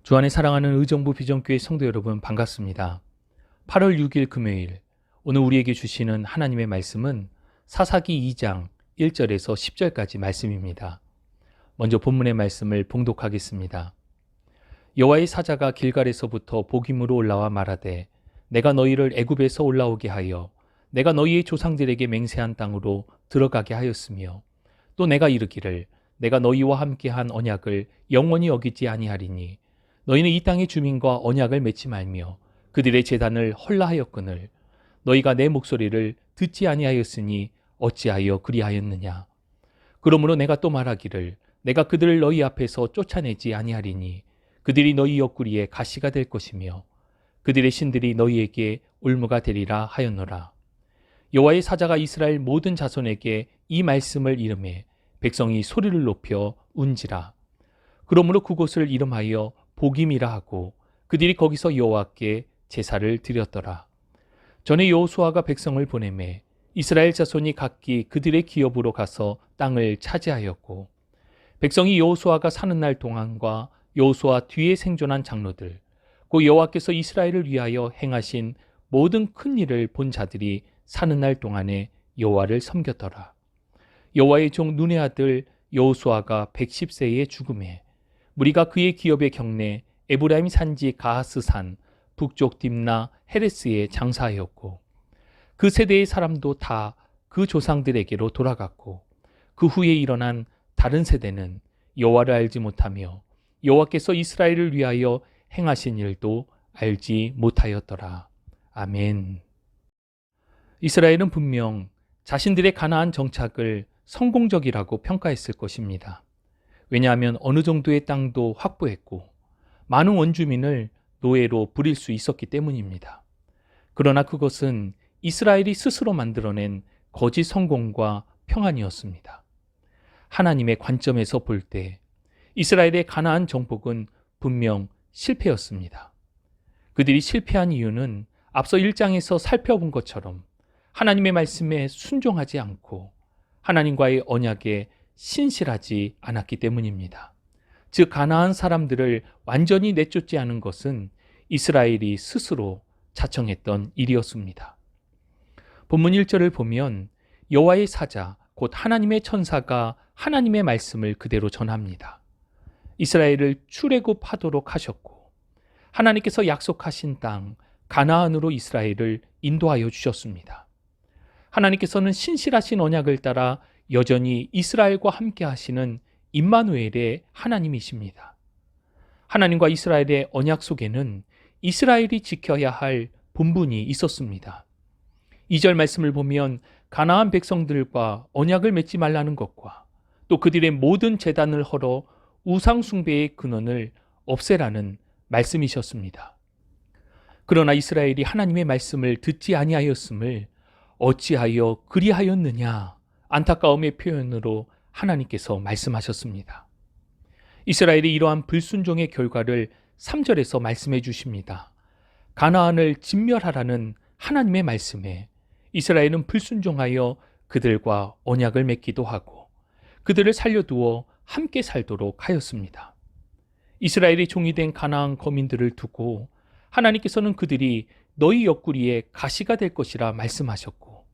주 안에 사랑하는 의정부 비전교회 성도 여러분 반갑습니다. 8월 6일 금요일, 오늘 우리에게 주시는 하나님의 말씀은 사사기 2장 1절에서 10절까지 말씀입니다. 먼저 본문의 말씀을 봉독하겠습니다. 여호와의 사자가 길갈에서부터 복임으로 올라와 말하되 내가 너희를 애굽에서 올라오게 하여 내가 너희의 조상들에게 맹세한 땅으로 들어가게 하였으며 또 내가 이르기를 내가 너희와 함께한 언약을 영원히 어기지 아니하리니 너희는 이 땅의 주민과 언약을 맺지 말며 그들의 제단을 헐라하였거늘 너희가 내 목소리를 듣지 아니하였으니 어찌하여 그리하였느냐. 그러므로 내가 또 말하기를 내가 그들을 너희 앞에서 쫓아내지 아니하리니 그들이 너희 옆구리에 가시가 될 것이며 그들의 신들이 너희에게 올무가 되리라 하였노라. 여호와의 사자가 이스라엘 모든 자손에게 이 말씀을 이르매 백성이 소리를 높여 운지라. 그러므로 그곳을 이름하여 복임이라 하고 그들이 거기서 여호와께 제사를 드렸더라. 전에 여호수아가 백성을 보내매 이스라엘 자손이 각기 그들의 기업으로 가서 땅을 차지하였고 백성이 여호수아가 사는 날 동안과 여호수아 뒤에 생존한 장로들 곧 여호와께서 이스라엘을 위하여 행하신 모든 큰 일을 본 자들이 사는 날 동안에 여호와를 섬겼더라. 여호와의 종 눈의 아들 여호수아가 110세에 죽음에 무리가 그의 기업의 경내 에브라임 산지 가하스산 북쪽 딥나 헤레스에 장사하였고 그 세대의 사람도 다 그 조상들에게로 돌아갔고 그 후에 일어난 다른 세대는 여호와를 알지 못하며 여호와께서 이스라엘을 위하여 행하신 일도 알지 못하였더라. 아멘. 이스라엘은 분명 자신들의 가나안 정착을 성공적이라고 평가했을 것입니다. 왜냐하면 어느 정도의 땅도 확보했고 많은 원주민을 노예로 부릴 수 있었기 때문입니다. 그러나 그것은 이스라엘이 스스로 만들어낸 거짓 성공과 평안이었습니다. 하나님의 관점에서 볼 때 이스라엘의 가나안 정복은 분명 실패였습니다. 그들이 실패한 이유는 앞서 1장에서 살펴본 것처럼 하나님의 말씀에 순종하지 않고 하나님과의 언약에 신실하지 않았기 때문입니다. 즉 가나안 사람들을 완전히 내쫓지 않은 것은 이스라엘이 스스로 자청했던 일이었습니다. 본문 1절을 보면 여호와의 사자 곧 하나님의 천사가 하나님의 말씀을 그대로 전합니다. 이스라엘을 출애굽하도록 하셨고 하나님께서 약속하신 땅 가나안으로 이스라엘을 인도하여 주셨습니다. 하나님께서는 신실하신 언약을 따라 여전히 이스라엘과 함께 하시는 임마누엘의 하나님이십니다. 하나님과 이스라엘의 언약 속에는 이스라엘이 지켜야 할 본분이 있었습니다. 2절 말씀을 보면 가나안 백성들과 언약을 맺지 말라는 것과 또 그들의 모든 제단을 헐어 우상 숭배의 근원을 없애라는 말씀이셨습니다. 그러나 이스라엘이 하나님의 말씀을 듣지 아니하였음을 어찌하여 그리하였느냐 안타까움의 표현으로 하나님께서 말씀하셨습니다. 이스라엘이 이러한 불순종의 결과를 3절에서 말씀해 주십니다. 가나안을 진멸하라는 하나님의 말씀에 이스라엘은 불순종하여 그들과 언약을 맺기도 하고 그들을 살려두어 함께 살도록 하였습니다. 이스라엘이 종이 된 가나안 거민들을 두고 하나님께서는 그들이 너희 옆구리에 가시가 될 것이라 말씀하셨고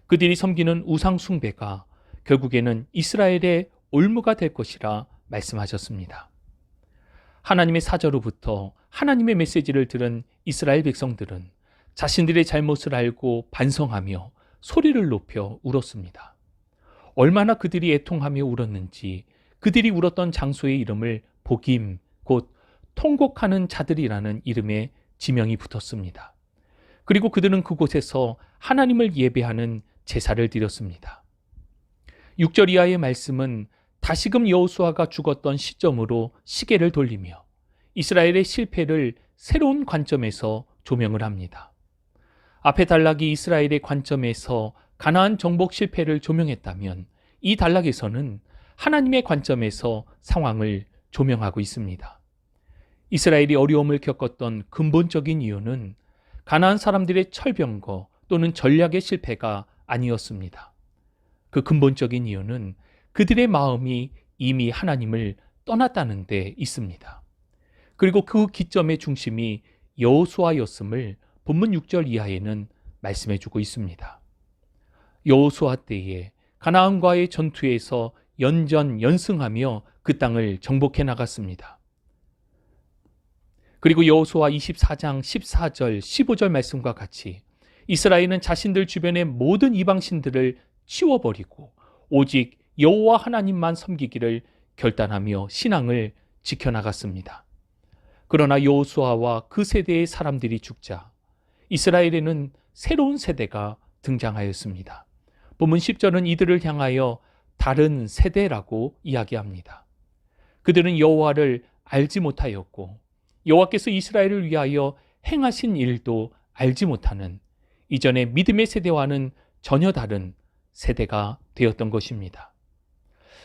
그들이 섬기는 우상 숭배가 결국에는 이스라엘의 올무가 될 것이라 말씀하셨습니다. 하나님의 사자로부터 하나님의 메시지를 들은 이스라엘 백성들은 자신들의 잘못을 알고 반성하며 소리를 높여 울었습니다. 얼마나 그들이 애통하며 울었는지 그들이 울었던 장소의 이름을 복임, 곧 통곡하는 자들이라는 이름의 지명이 붙었습니다. 그리고 그들은 그곳에서 하나님을 예배하는 제사를 드렸습니다. 6절 이하의 말씀은 다시금 여호수아가 죽었던 시점으로 시계를 돌리며 이스라엘의 실패를 새로운 관점에서 조명을 합니다. 앞의 단락이 이스라엘의 관점에서 가나안 정복 실패를 조명했다면 이 단락에서는 하나님의 관점에서 상황을 조명하고 있습니다. 이스라엘이 어려움을 겪었던 근본적인 이유는 가나안 사람들의 철병거 또는 전략의 실패가 아니었습니다. 그 근본적인 이유는 그들의 마음이 이미 하나님을 떠났다는 데 있습니다. 그리고 그 기점의 중심이 여호수아였음을 본문 6절 이하에는 말씀해 주고 있습니다. 여호수아 때에 가나안과의 전투에서 연전연승하며 그 땅을 정복해 나갔습니다. 그리고 여호수아 24장 14절 15절 말씀과 같이 이스라엘은 자신들 주변의 모든 이방신들을 치워버리고 오직 여호와 하나님만 섬기기를 결단하며 신앙을 지켜나갔습니다. 그러나 여호수아와 그 세대의 사람들이 죽자 이스라엘에는 새로운 세대가 등장하였습니다. 본문 10절은 이들을 향하여 다른 세대라고 이야기합니다. 그들은 여호와를 알지 못하였고 여호와께서 이스라엘을 위하여 행하신 일도 알지 못하는 이전의 믿음의 세대와는 전혀 다른 세대가 되었던 것입니다.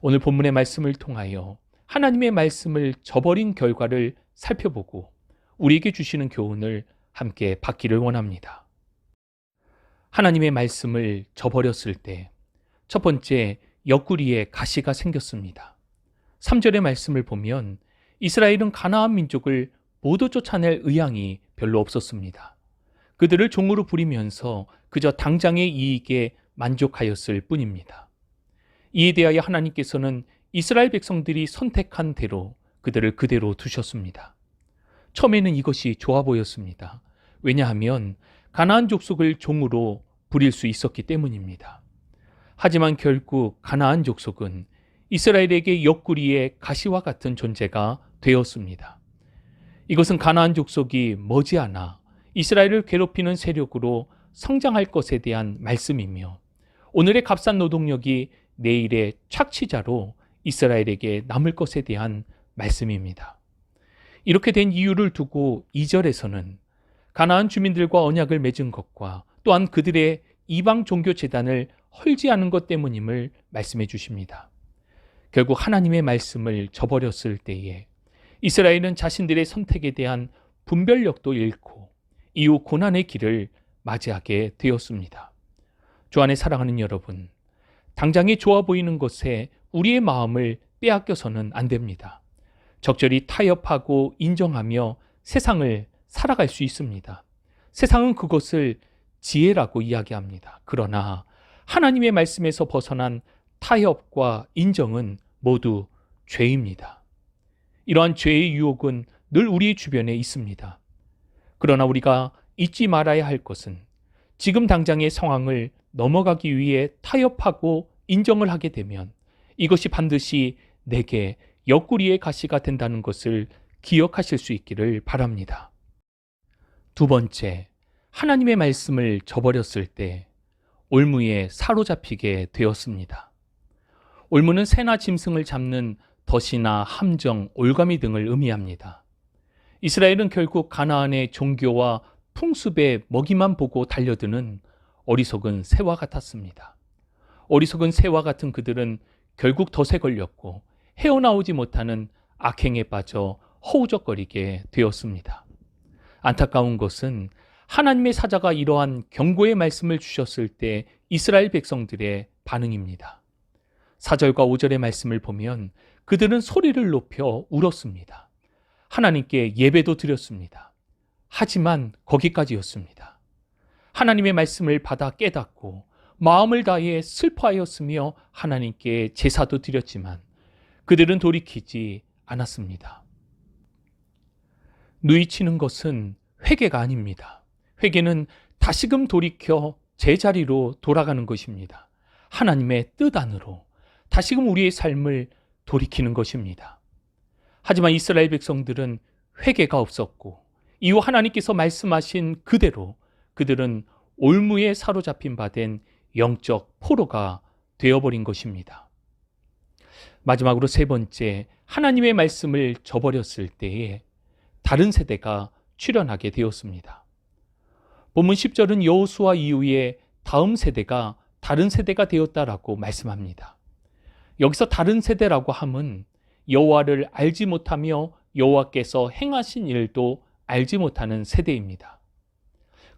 오늘 본문의 말씀을 통하여 하나님의 말씀을 저버린 결과를 살펴보고 우리에게 주시는 교훈을 함께 받기를 원합니다. 하나님의 말씀을 저버렸을 때 첫 번째, 옆구리에 가시가 생겼습니다. 3절의 말씀을 보면 이스라엘은 가나안 민족을 모두 쫓아낼 의향이 별로 없었습니다. 그들을 종으로 부리면서 그저 당장의 이익에 만족하였을 뿐입니다. 이에 대하여 하나님께서는 이스라엘 백성들이 선택한 대로 그들을 그대로 두셨습니다. 처음에는 이것이 좋아 보였습니다. 왜냐하면 가나안 족속을 종으로 부릴 수 있었기 때문입니다. 하지만 결국 가나안 족속은 이스라엘에게 옆구리의 가시와 같은 존재가 되었습니다. 이것은 가나안 족속이 머지않아 이스라엘을 괴롭히는 세력으로 성장할 것에 대한 말씀이며 오늘의 값싼 노동력이 내일의 착취자로 이스라엘에게 남을 것에 대한 말씀입니다. 이렇게 된 이유를 두고 2절에서는 가나안 주민들과 언약을 맺은 것과 또한 그들의 이방 종교 제단을 헐지 않은 것 때문임을 말씀해 주십니다. 결국 하나님의 말씀을 저버렸을 때에 이스라엘은 자신들의 선택에 대한 분별력도 잃고 이후 고난의 길을 맞이하게 되었습니다. 주 안에 사랑하는 여러분, 당장에 좋아 보이는 것에 우리의 마음을 빼앗겨서는 안 됩니다. 적절히 타협하고 인정하며 세상을 살아갈 수 있습니다. 세상은 그것을 지혜라고 이야기합니다. 그러나 하나님의 말씀에서 벗어난 타협과 인정은 모두 죄입니다. 이러한 죄의 유혹은 늘 우리 주변에 있습니다. 그러나 우리가 잊지 말아야 할 것은 지금 당장의 상황을 넘어가기 위해 타협하고 인정을 하게 되면 이것이 반드시 내게 옆구리의 가시가 된다는 것을 기억하실 수 있기를 바랍니다. 두 번째, 하나님의 말씀을 저버렸을 때 올무에 사로잡히게 되었습니다. 올무는 새나 짐승을 잡는 덫이나 함정, 올가미 등을 의미합니다. 이스라엘은 결국 가나안의 종교와 풍습의 먹이만 보고 달려드는 어리석은 새와 같았습니다. 어리석은 새와 같은 그들은 결국 덫에 걸렸고 헤어나오지 못하는 악행에 빠져 허우적거리게 되었습니다. 안타까운 것은 하나님의 사자가 이러한 경고의 말씀을 주셨을 때 이스라엘 백성들의 반응입니다. 4절과 5절의 말씀을 보면 그들은 소리를 높여 울었습니다. 하나님께 예배도 드렸습니다. 하지만 거기까지였습니다. 하나님의 말씀을 받아 깨닫고 마음을 다해 슬퍼하였으며 하나님께 제사도 드렸지만 그들은 돌이키지 않았습니다. 누이치는 것은 회개가 아닙니다. 회개는 다시금 돌이켜 제자리로 돌아가는 것입니다. 하나님의 뜻 안으로 다시금 우리의 삶을 돌이키는 것입니다. 하지만 이스라엘 백성들은 회개가 없었고 이후 하나님께서 말씀하신 그대로 그들은 올무에 사로잡힌 바 된 영적 포로가 되어버린 것입니다. 마지막으로 세 번째, 하나님의 말씀을 저버렸을 때에 다른 세대가 출현하게 되었습니다. 본문 10절은 여호수아 이후에 다음 세대가 다른 세대가 되었다라고 말씀합니다. 여기서 다른 세대라고 함은 여호와를 알지 못하며 여호와께서 행하신 일도 알지 못하는 세대입니다.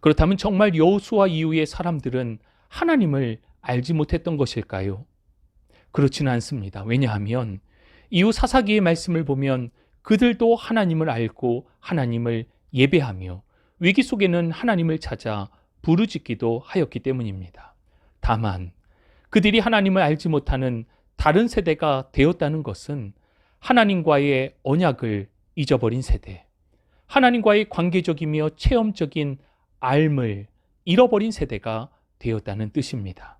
그렇다면 정말 여호수아 이후의 사람들은 하나님을 알지 못했던 것일까요? 그렇지는 않습니다. 왜냐하면 이후 사사기의 말씀을 보면 그들도 하나님을 알고 하나님을 예배하며 위기 속에는 하나님을 찾아 부르짖기도 하였기 때문입니다. 다만 그들이 하나님을 알지 못하는 다른 세대가 되었다는 것은 하나님과의 언약을 잊어버린 세대, 하나님과의 관계적이며 체험적인 삶을 잃어버린 세대가 되었다는 뜻입니다.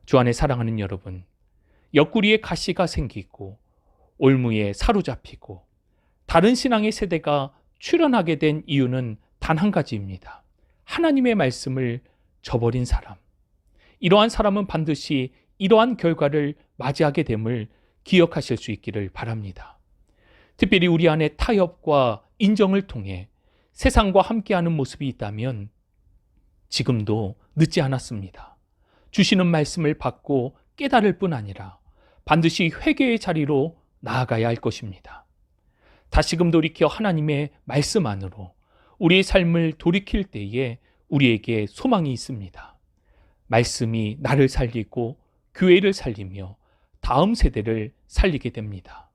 주 안에 사랑하는 여러분, 옆구리에 가시가 생기고 올무에 사로잡히고 다른 신앙의 세대가 출현하게 된 이유는 단 한 가지입니다. 하나님의 말씀을 저버린 사람. 이러한 사람은 반드시 이러한 결과를 맞이하게 됨을 기억하실 수 있기를 바랍니다. 특별히 우리 안에 타협과 인정을 통해 세상과 함께하는 모습이 있다면 지금도 늦지 않았습니다. 주시는 말씀을 받고 깨달을 뿐 아니라 반드시 회개의 자리로 나아가야 할 것입니다. 다시금 돌이켜 하나님의 말씀 안으로 우리의 삶을 돌이킬 때에 우리에게 소망이 있습니다. 말씀이 나를 살리고 교회를 살리며 다음 세대를 살리게 됩니다.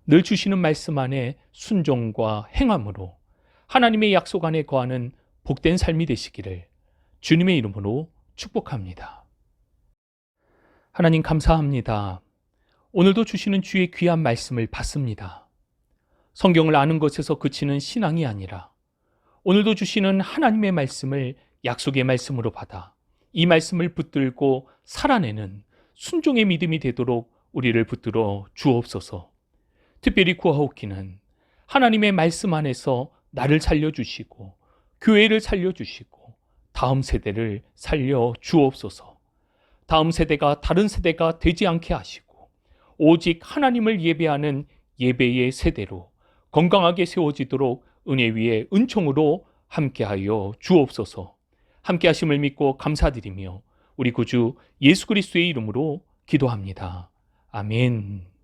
늘 주시는 말씀 안에 순종과 행함으로 하나님의 약속 안에 거하는 복된 삶이 되시기를 주님의 이름으로 축복합니다. 하나님 감사합니다. 오늘도 주시는 주의 귀한 말씀을 받습니다. 성경을 아는 것에서 그치는 신앙이 아니라 오늘도 주시는 하나님의 말씀을 약속의 말씀으로 받아 이 말씀을 붙들고 살아내는 순종의 믿음이 되도록 우리를 붙들어 주옵소서. 특별히 구하옵기는 하나님의 말씀 안에서 나를 살려주시고 교회를 살려주시고 다음 세대를 살려 주옵소서. 다음 세대가 다른 세대가 되지 않게 하시고 오직 하나님을 예배하는 예배의 세대로 건강하게 세워지도록 은혜 위에 은총으로 함께하여 주옵소서. 함께하심을 믿고 감사드리며 우리 구주 예수 그리스도의 이름으로 기도합니다. 아멘.